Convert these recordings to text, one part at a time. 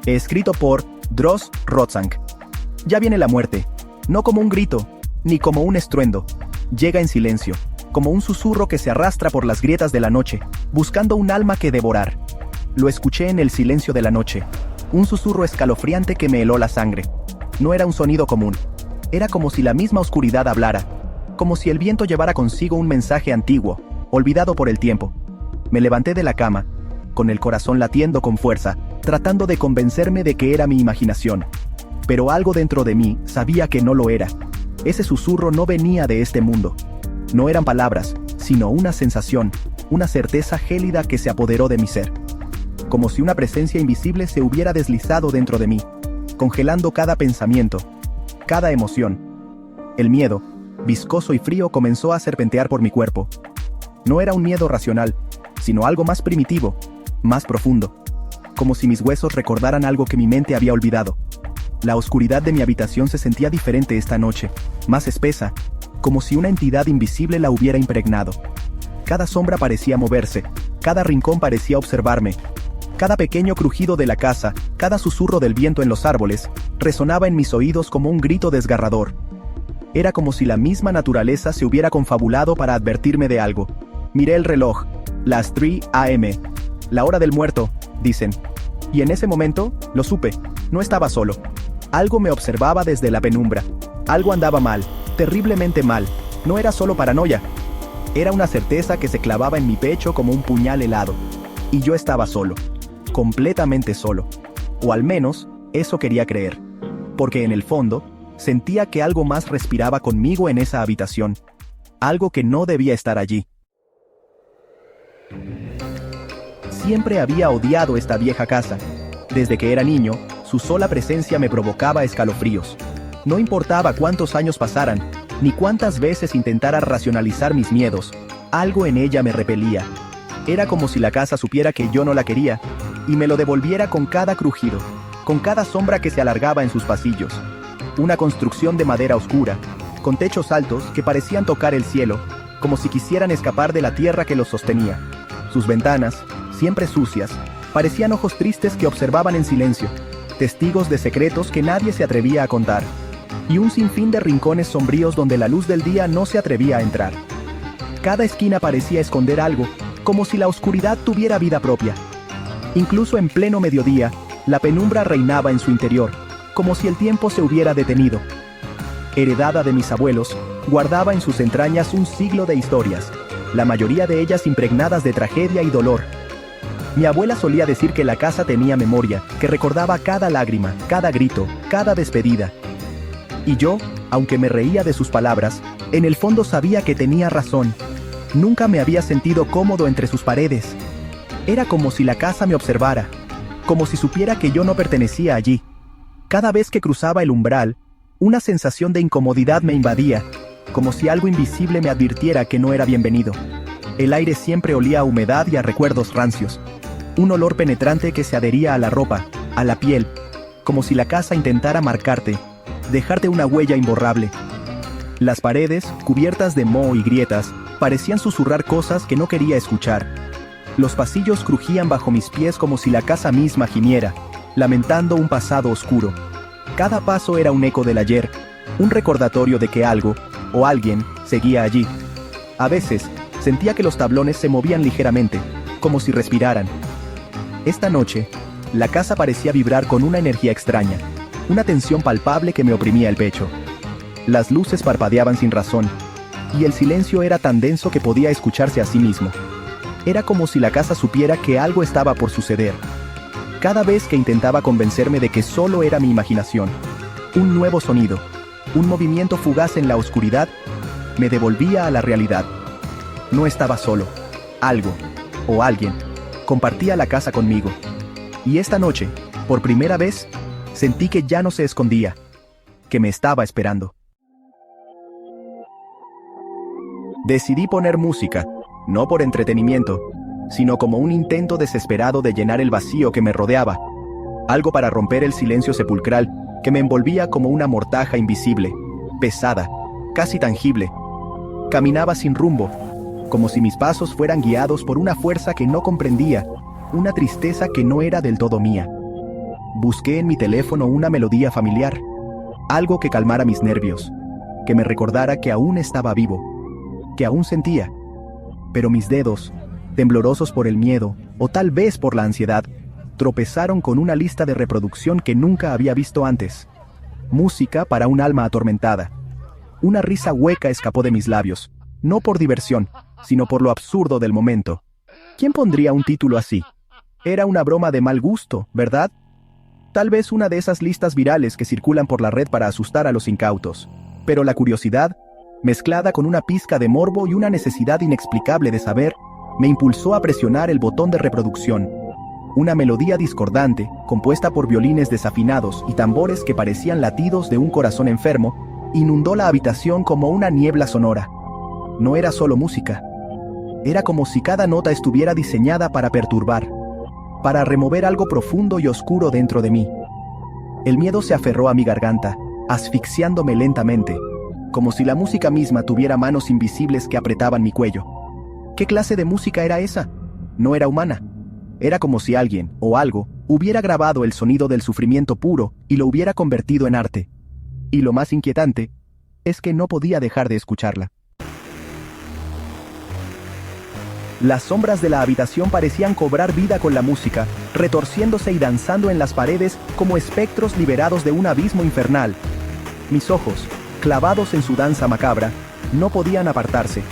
Escrito por Dross Rotzank. Ya viene la muerte, no como un grito, ni como un estruendo. Llega en silencio, como un susurro que se arrastra por las grietas de la noche, buscando un alma que devorar. Lo escuché en el silencio de la noche, un susurro escalofriante que me heló la sangre. No era un sonido común, era como si la misma oscuridad hablara, como si el viento llevara consigo un mensaje antiguo, olvidado por el tiempo. Me levanté de la cama, con el corazón latiendo con fuerza, tratando de convencerme de que era mi imaginación. Pero algo dentro de mí sabía que no lo era. Ese susurro no venía de este mundo. No eran palabras, sino una sensación, una certeza gélida que se apoderó de mi ser. Como si una presencia invisible se hubiera deslizado dentro de mí, congelando cada pensamiento, cada emoción. El miedo, viscoso y frío, comenzó a serpentear por mi cuerpo. No era un miedo racional, sino algo más primitivo, más profundo. Como si mis huesos recordaran algo que mi mente había olvidado. La oscuridad de mi habitación se sentía diferente esta noche, más espesa, como si una entidad invisible la hubiera impregnado. Cada sombra parecía moverse, cada rincón parecía observarme. Cada pequeño crujido de la casa, cada susurro del viento en los árboles, resonaba en mis oídos como un grito desgarrador. Era como si la misma naturaleza se hubiera confabulado para advertirme de algo. Miré el reloj, las 3 a.m., la hora del muerto, dicen. Y en ese momento, lo supe, no estaba solo. Algo me observaba desde la penumbra. Algo andaba mal, terriblemente mal. No era solo paranoia. Era una certeza que se clavaba en mi pecho como un puñal helado. Y yo estaba solo. Completamente solo. O al menos, eso quería creer. Porque en el fondo, sentía que algo más respiraba conmigo en esa habitación. Algo que no debía estar allí. Siempre había odiado esta vieja casa. Desde que era niño, su sola presencia me provocaba escalofríos. No importaba cuántos años pasaran, ni cuántas veces intentara racionalizar mis miedos, algo en ella me repelía. Era como si la casa supiera que yo no la quería, y me lo devolviera con cada crujido, con cada sombra que se alargaba en sus pasillos. Una construcción de madera oscura, con techos altos que parecían tocar el cielo, como si quisieran escapar de la tierra que los sostenía. Sus ventanas, siempre sucias, parecían ojos tristes que observaban en silencio, testigos de secretos que nadie se atrevía a contar, y un sinfín de rincones sombríos donde la luz del día no se atrevía a entrar. Cada esquina parecía esconder algo, como si la oscuridad tuviera vida propia. Incluso en pleno mediodía, la penumbra reinaba en su interior, como si el tiempo se hubiera detenido. Heredada de mis abuelos, guardaba en sus entrañas un siglo de historias, la mayoría de ellas impregnadas de tragedia y dolor. Mi abuela solía decir que la casa tenía memoria, que recordaba cada lágrima, cada grito, cada despedida. Y yo, aunque me reía de sus palabras, en el fondo sabía que tenía razón. Nunca me había sentido cómodo entre sus paredes. Era como si la casa me observara, como si supiera que yo no pertenecía allí. Cada vez que cruzaba el umbral, una sensación de incomodidad me invadía, como si algo invisible me advirtiera que no era bienvenido. El aire siempre olía a humedad y a recuerdos rancios. Un olor penetrante que se adhería a la ropa, a la piel, como si la casa intentara marcarte, dejarte una huella imborrable. Las paredes, cubiertas de moho y grietas, parecían susurrar cosas que no quería escuchar. Los pasillos crujían bajo mis pies como si la casa misma gimiera, lamentando un pasado oscuro. Cada paso era un eco del ayer, un recordatorio de que algo, o alguien, seguía allí. A veces, sentía que los tablones se movían ligeramente, como si respiraran. Esta noche, la casa parecía vibrar con una energía extraña, una tensión palpable que me oprimía el pecho. Las luces parpadeaban sin razón, y el silencio era tan denso que podía escucharse a sí mismo. Era como si la casa supiera que algo estaba por suceder. Cada vez que intentaba convencerme de que solo era mi imaginación, un nuevo sonido, un movimiento fugaz en la oscuridad, me devolvía a la realidad. No estaba solo. Algo, o alguien, compartía la casa conmigo. Y esta noche, por primera vez, sentí que ya no se escondía, que me estaba esperando. Decidí poner música, no por entretenimiento, sino como un intento desesperado de llenar el vacío que me rodeaba. Algo para romper el silencio sepulcral que me envolvía como una mortaja invisible, pesada, casi tangible. Caminaba sin rumbo, como si mis pasos fueran guiados por una fuerza que no comprendía, una tristeza que no era del todo mía. Busqué en mi teléfono una melodía familiar, algo que calmara mis nervios, que me recordara que aún estaba vivo, que aún sentía. Pero mis dedos, temblorosos por el miedo, o tal vez por la ansiedad, tropezaron con una lista de reproducción que nunca había visto antes. Música para un alma atormentada. Una risa hueca escapó de mis labios, no por diversión, sino por lo absurdo del momento. ¿Quién pondría un título así? Era una broma de mal gusto, ¿verdad? Tal vez una de esas listas virales que circulan por la red para asustar a los incautos. Pero la curiosidad, mezclada con una pizca de morbo y una necesidad inexplicable de saber, me impulsó a presionar el botón de reproducción. Una melodía discordante, compuesta por violines desafinados y tambores que parecían latidos de un corazón enfermo, inundó la habitación como una niebla sonora. No era solo música. Era como si cada nota estuviera diseñada para perturbar, para remover algo profundo y oscuro dentro de mí. El miedo se aferró a mi garganta, asfixiándome lentamente, como si la música misma tuviera manos invisibles que apretaban mi cuello. ¿Qué clase de música era esa? No era humana. Era como si alguien, o algo, hubiera grabado el sonido del sufrimiento puro y lo hubiera convertido en arte. Y lo más inquietante, es que no podía dejar de escucharla. Las sombras de la habitación parecían cobrar vida con la música, retorciéndose y danzando en las paredes como espectros liberados de un abismo infernal. Mis ojos, clavados en su danza macabra, no podían apartarse.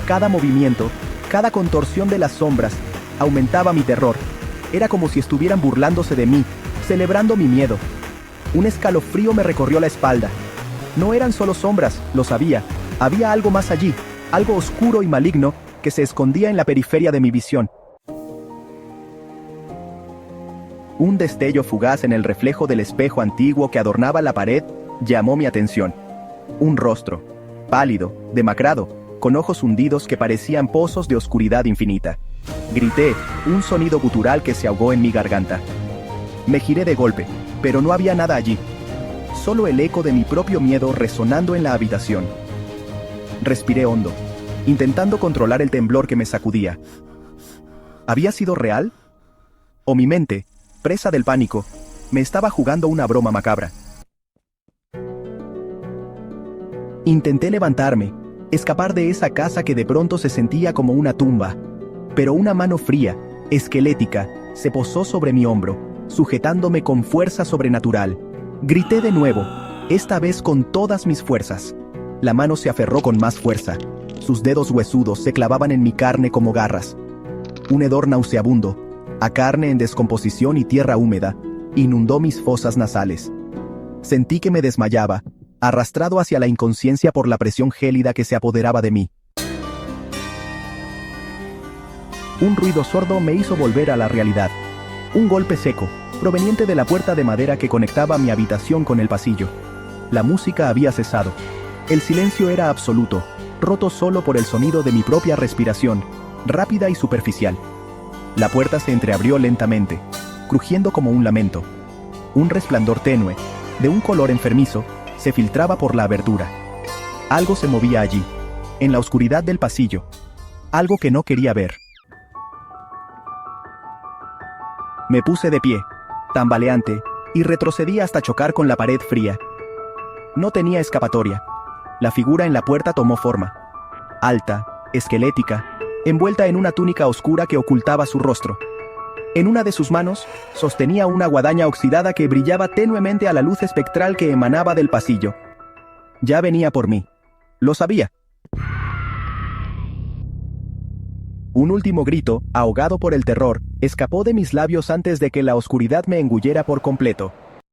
Cada movimiento, cada contorsión de las sombras, aumentaba mi terror. Era como si estuvieran burlándose de mí, celebrando mi miedo. Un escalofrío me recorrió la espalda. No eran solo sombras, lo sabía. Había algo más allí, algo oscuro y maligno que se escondía en la periferia de mi visión. Un destello fugaz en el reflejo del espejo antiguo que adornaba la pared llamó mi atención. Un rostro, pálido, demacrado, con ojos hundidos que parecían pozos de oscuridad infinita. Grité, un sonido gutural que se ahogó en mi garganta. Me giré de golpe, pero no había nada allí. Solo el eco de mi propio miedo resonando en la habitación. Respiré hondo, intentando controlar el temblor que me sacudía. ¿Había sido real? ¿O mi mente, presa del pánico, me estaba jugando una broma macabra? Intenté levantarme, escapar de esa casa que de pronto se sentía como una tumba. Pero una mano fría, esquelética, se posó sobre mi hombro, sujetándome con fuerza sobrenatural. Grité de nuevo, esta vez con todas mis fuerzas. La mano se aferró con más fuerza. Sus dedos huesudos se clavaban en mi carne como garras. Un hedor nauseabundo, a carne en descomposición y tierra húmeda, inundó mis fosas nasales. Sentí que me desmayaba, arrastrado hacia la inconsciencia por la presión gélida que se apoderaba de mí. Un ruido sordo me hizo volver a la realidad. Un golpe seco, proveniente de la puerta de madera que conectaba mi habitación con el pasillo. La música había cesado. El silencio era absoluto, roto solo por el sonido de mi propia respiración, rápida y superficial. La puerta se entreabrió lentamente, crujiendo como un lamento. Un resplandor tenue, de un color enfermizo, se filtraba por la abertura. Algo se movía allí, en la oscuridad del pasillo. Algo que no quería ver. Me puse de pie, tambaleante, y retrocedí hasta chocar con la pared fría. No tenía escapatoria. La figura en la puerta tomó forma. Alta, esquelética, envuelta en una túnica oscura que ocultaba su rostro. En una de sus manos, sostenía una guadaña oxidada que brillaba tenuemente a la luz espectral que emanaba del pasillo. Ya venía por mí. Lo sabía. Un último grito, ahogado por el terror, escapó de mis labios antes de que la oscuridad me engullera por completo.